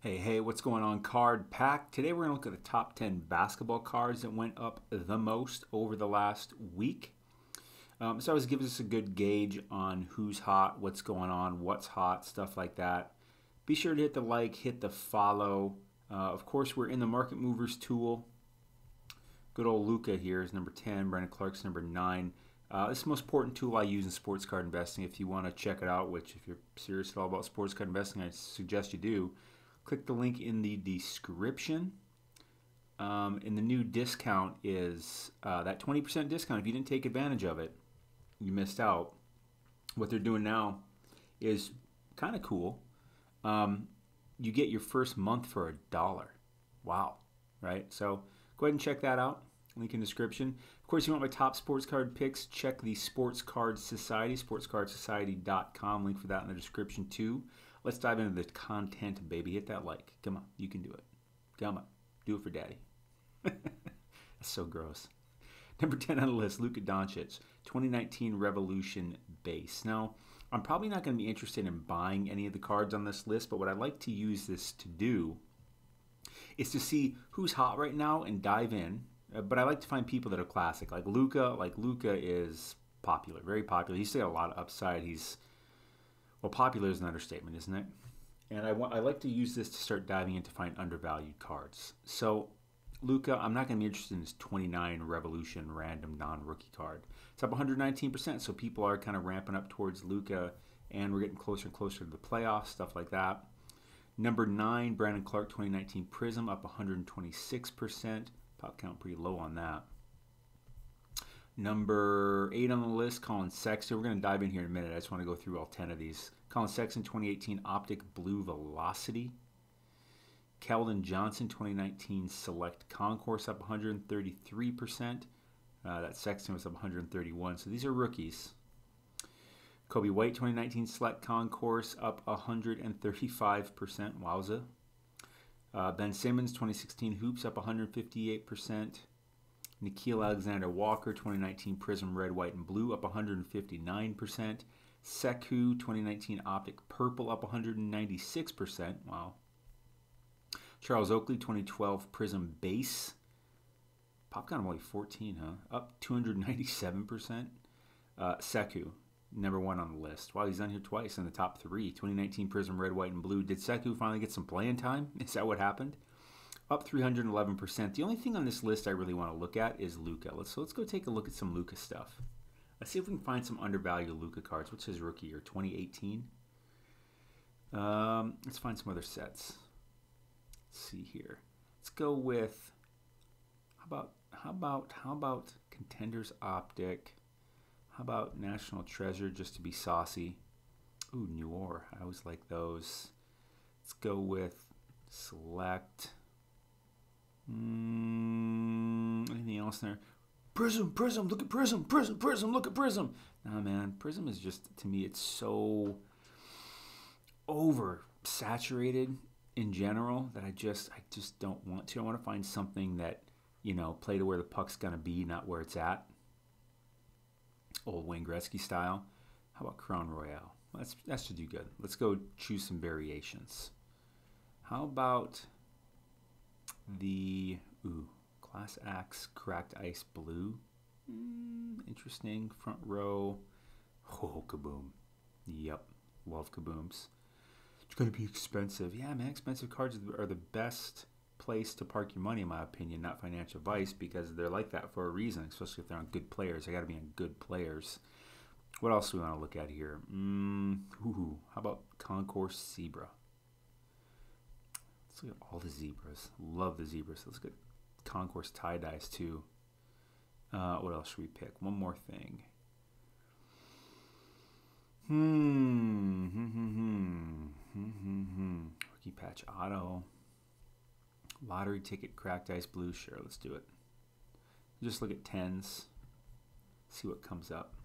Hey, what's going on? Card Pack. Today we're going to look at the top 10 basketball cards that went up the most over the last week. So always gives us a good gauge on who's hot, what's going on, what's hot, stuff like that. Be sure to hit the like, hit the follow. Of course, we're in the Market Movers tool. Good old Luka here is number 10. Brandon Clark's number 9. This is the most important tool I use in sports card investing. If you want to check it out, which if you're serious at all about sports card investing, I suggest you do. Click the link in the description. And the new discount is that 20% discount. If you didn't take advantage of it, you missed out. What they're doing now is kind of cool. You get your first month for $1. Wow, right? So go ahead and check that out. Link in the description. Of course, you want my top sports card picks, check the Sports Card Society, sportscardsociety.com. Link for that in the description too. Let's dive into the content, baby. Hit that like. Come on, you can do it. Come on, do it for daddy. That's so gross. Number 10 on the list, Luka Doncic, 2019 Revolution base. Now, I'm probably not going to be interested in buying any of the cards on this list, but what I'd like to use this to do is to see who's hot right now and dive in. But I like to find people that are classic, like Luka. Like Luka is popular, very popular. He's still got a lot of upside. Well, popular is an understatement, isn't it? And I like to use this to start diving in to find undervalued cards. So Luka, I'm not going to be interested in this 29 Revolution random non-rookie card. It's up 119%, so people are kind of ramping up towards Luka, and we're getting closer and closer to the playoffs, stuff like that. Number 9, Brandon Clark 2019 Prism, up 126%. Pop count pretty low on that. Number 8 on the list, Colin Sexton. We're going to dive in here in a minute. I just want to go through all 10 of these. Colin Sexton, 2018 Optic Blue Velocity. Keldon Johnson, 2019 Select Concourse, up 133%. That Sexton was up 131. So these are rookies. Kobe White, 2019 Select Concourse, up 135%. Wowza. Ben Simmons, 2016 Hoops, up 158%. Nickeil Alexander-Walker, 2019 Prism Red, White, and Blue, up 159%. Sekou, 2019 Optic Purple, up 196%. Wow. Charles Oakley, 2012 Prism Base. Pop count of only 14, huh? Up 297%. Sekou, number 1 on the list. Wow, he's on here twice in the top 3. 2019 Prism Red, White, and Blue. Did Sekou finally get some playing time? Is that what happened? Up 311%. The only thing on this list I really want to look at is Luka. So let's go take a look at some Luka stuff. Let's see if we can find some undervalued Luka cards. What's his rookie year? 2018. Let's find some other sets. Let's see here. Let's go with how about Contenders Optic? How about National Treasure just to be saucy? Ooh, Noir. I always like those. Let's go with Select. Anything else there? Prism, look at Prism, look at Prism. Nah, man, Prism is just, to me, it's so oversaturated in general that I just don't want to. I want to find something that, play to where the puck's going to be, not where it's at. Old Wayne Gretzky style. How about Crown Royale? Well, that should do good. Let's go choose some variations. How about the Class Axe Cracked Ice Blue? Interesting. Front row. Oh, kaboom. Yep. Love kabooms. It's going to be expensive. Yeah, man, expensive cards are the best place to park your money, in my opinion, not financial advice, because they're like that for a reason, especially if they're on good players. They got to be on good players. What else do we want to look at here? How about Concourse Zebra? Let's look at all the zebras. Love the zebras. Let's get Concourse tie-dyes too. What else should we pick? One more thing. Rookie patch auto. Lottery ticket cracked ice blue. Sure, let's do it. Just look at 10s. See what comes up.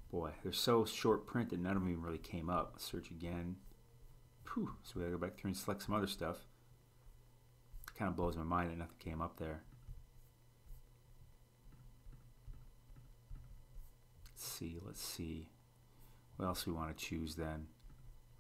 Boy, they're so short print that none of them even really came up. Let's search again. Whew. So we gotta go back through and select some other stuff. It kind of blows my mind that nothing came up there. Let's see. What else we want to choose then?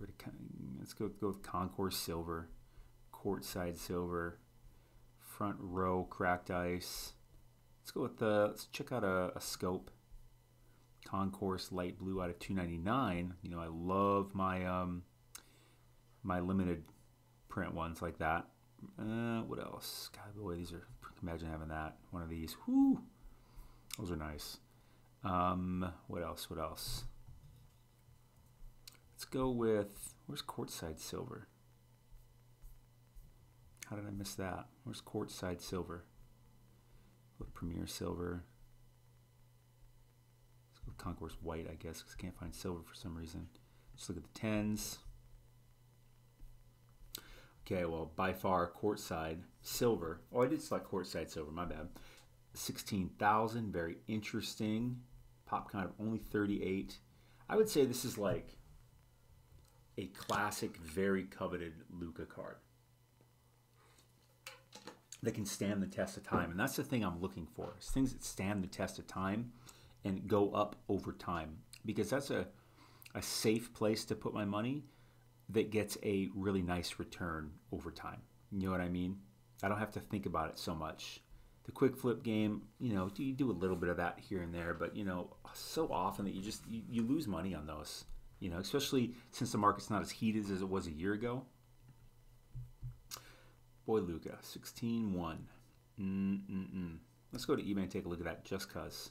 Let's go with Concourse Silver, Courtside Silver, Front Row Cracked Ice. Let's check out a scope. Concourse Light Blue out of $2.99. You know, I love my my limited print ones like that. What else? God, boy, these are. Imagine having that. One of these. Whoo, those are nice. What else? What else? Let's go with. Where's Courtside Silver? How did I miss that? Where's Courtside Silver? With Premier Silver. Let's go with Concourse White, I guess, because I can't find silver for some reason. Just look at the 10s. Okay, well, by far, Courtside Silver. Oh, I did select Courtside Silver, my bad. 16,000, very interesting. Pop count of only 38. I would say this is like a classic, very coveted Luka card that can stand the test of time. And that's the thing I'm looking for, is things that stand the test of time and go up over time. Because that's a safe place to put my money that gets a really nice return over time. You know what I mean? I don't have to think about it so much. The quick flip game, you know, you do a little bit of that here and there, but, you know, so often that you lose money on those. You know, especially since the market's not as heated as it was a year ago. Boy, Luka, 16-1. Let's go to eBay and take a look at that just because.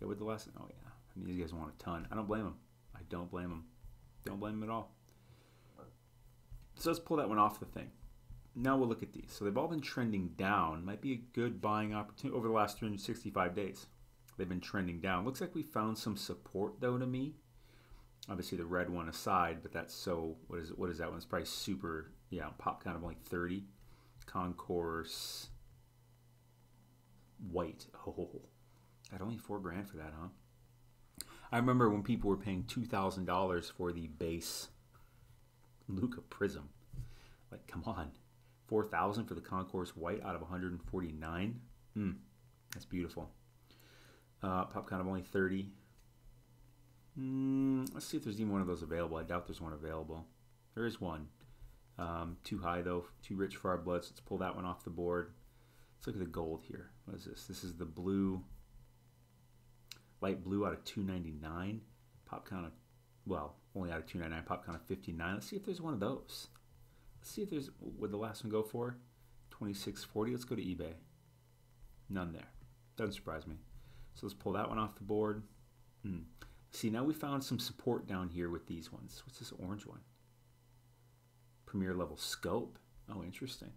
Yeah, with the last, oh yeah. I mean, these guys want a ton. I don't blame them. I don't blame them. Don't blame them at all. So let's pull that one off the thing. Now we'll look at these. So they've all been trending down. Might be a good buying opportunity over the last 365 days. They've been trending down. Looks like we found some support though to me. Obviously the red one aside, but that's so, what is that one? It's probably super, yeah, pop count of only 30. Concourse White. Oh, got only $4,000 for that, huh? I remember when people were paying $2,000 for the base Luka Prism. Like, come on. $4,000 for the Concourse White out of 149. That's beautiful. Pop count of only 30. Let's see if there's even one of those available. I doubt there's one available. There is one. Too high though, too rich for our bloods. Let's pull that one off the board. Let's look at the gold here. What is this? This is the blue, light blue out of 299. Pop count of, well, only out of 299. Pop count of 59. Let's see if there's one of those. Let's see if there's, what did the last one go for? 26.40. Let's go to eBay. None there. Doesn't surprise me. So let's pull that one off the board. See, now we found some support down here with these ones. What's this orange one? Premier level scope. Oh, interesting.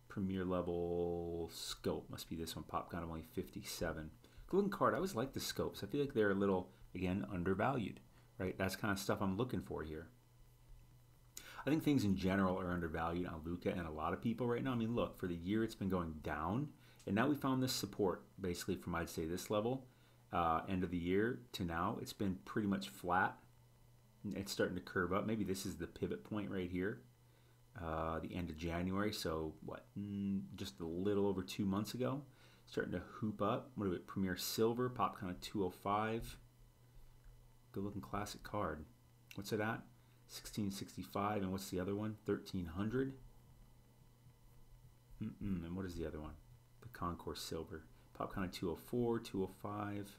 Premier level scope. Must be this one. Pop count of only 57. Good looking card. I always like the scopes. I feel like they're a little, again, undervalued. Right? That's kind of stuff I'm looking for here. I think things in general are undervalued on Luka and a lot of people right now. I mean, look, for the year it's been going down. And now we found this support, basically from, I'd say, this level, end of the year to now. It's been pretty much flat. It's starting to curve up. Maybe this is the pivot point right here, the end of January. So, what, just a little over 2 months ago. Starting to hoop up. What are we, Premier Silver, pop kind of 205. Good looking classic card. What's it at? 1665. And what's the other one? 1300. And what is the other one? The Concourse Silver. Pop count of 204, 205.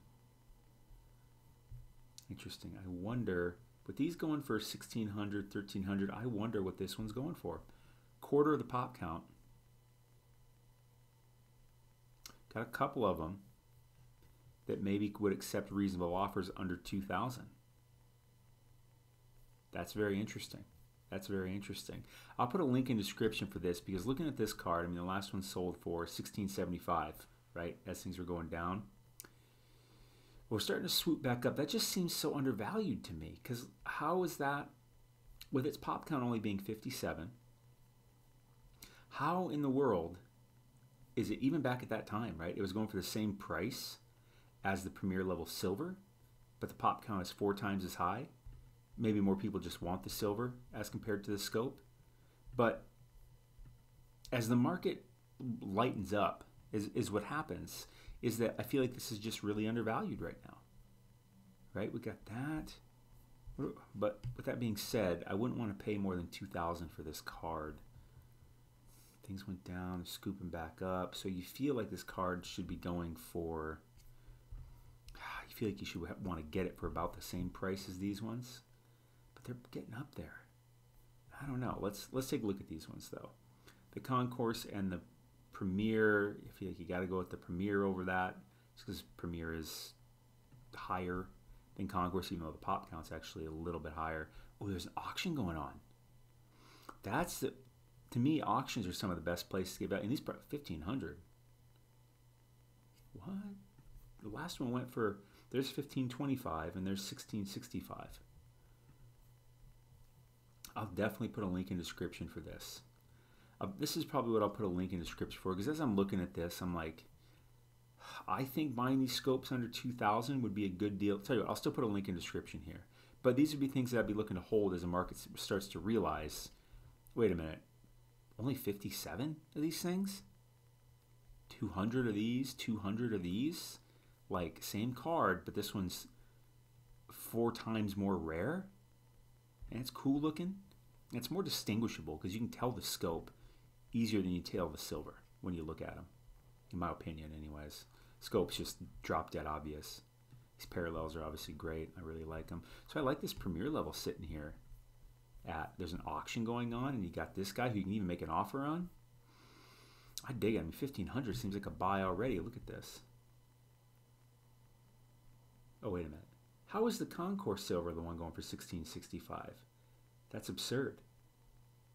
Interesting. I wonder, with these going for 1600, 1300, I wonder what this one's going for. Quarter of the pop count. Got a couple of them that maybe would accept reasonable offers under 2,000. That's very interesting. That's very interesting. I'll put a link in the description for this because looking at this card, I mean, the last one sold for $16.75, right? As things were going down. We're starting to swoop back up. That just seems so undervalued to me because how is that, with its pop count only being 57, how in the world is it even back at that time, right? It was going for the same price as the Premier level silver, but the pop count is 4 times as high. Maybe more people just want the silver as compared to the scope. But as the market lightens up, is what happens, is that I feel like this is just really undervalued right now. Right? We got that. But with that being said, I wouldn't want to pay more than $2,000 for this card. Things went down, scooping back up. So you feel like this card should be going for, you feel like you should want to get it for about the same price as these ones. But they're getting up there. I don't know. Let's take a look at these ones though. The Concourse and the Premier, I feel like you got to go with the Premier over that. Just because Premier is higher than Concourse, even though the pop count's actually a little bit higher. Oh, there's an auction going on. That's the, to me, auctions are some of the best places to get value. And these are $1,500. What? The last one went for, there's $1,525 and there's $1,665. I'll definitely put a link in the description for this. This is probably what I'll put a link in the description for, because as I'm looking at this, I'm like, I think buying these scopes under $2,000 would be a good deal. I'll tell you what, I'll still put a link in the description here. But these would be things that I'd be looking to hold as the market starts to realize, wait a minute, only 57 of these things? 200 of these? 200 of these? Like, same card, but this one's 4 times more rare? And it's cool looking. And it's more distinguishable because you can tell the scope easier than you tell the silver when you look at them. In my opinion, anyways. Scope's just drop dead obvious. These parallels are obviously great. I really like them. So I like this Premier level sitting here. There's an auction going on, and you got this guy who you can even make an offer on. I dig it. I mean, $1,500 seems like a buy already. Look at this. Oh, wait a minute. How is the Concourse Silver the one going for $1,665? That's absurd.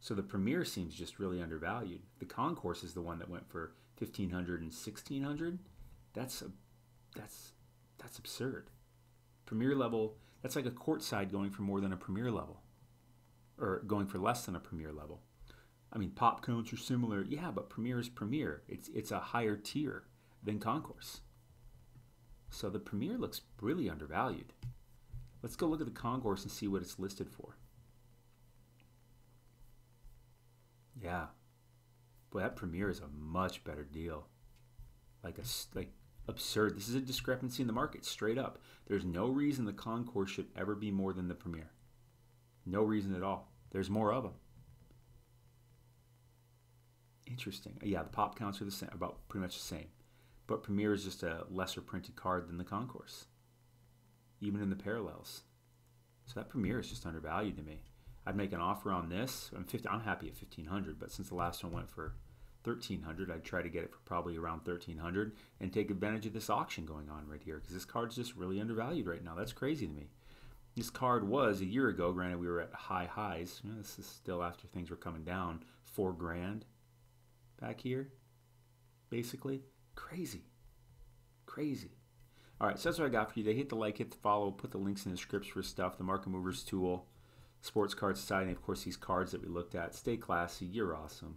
So the Premier seems just really undervalued. The Concourse is the one that went for $1,500 and $1,600. That's absurd. Premier level, that's like a courtside going for more than a Premier level, or going for less than a Premier level. I mean, pop counts are similar, yeah, but Premier is Premier. It's a higher tier than Concourse. So the Premier looks really undervalued. Let's go look at the Concourse and see what it's listed for. Yeah, boy, that Premier is a much better deal. Like absurd. This is a discrepancy in the market, straight up. There's no reason the Concourse should ever be more than the Premier. No reason at all. There's more of them. Interesting. Yeah, the pop counts are the same, about pretty much the same. But Premier is just a lesser printed card than the Concourse, even in the parallels. So that Premier is just undervalued to me. I'd make an offer on this. I'm happy at $1,500, but since the last one went for $1,300, I'd try to get it for probably around $1,300 and take advantage of this auction going on right here, because this card's just really undervalued right now. That's crazy to me. This card was a year ago. Granted, we were at high highs. You know, this is still after things were coming down. $4,000 back here, basically. Crazy. Crazy. All right, so that's what I got for you today. Hit the like, hit the follow, put the links in the scripts for stuff, the Market Movers tool, Sports Card Society, and of course these cards that we looked at. Stay classy. You're awesome.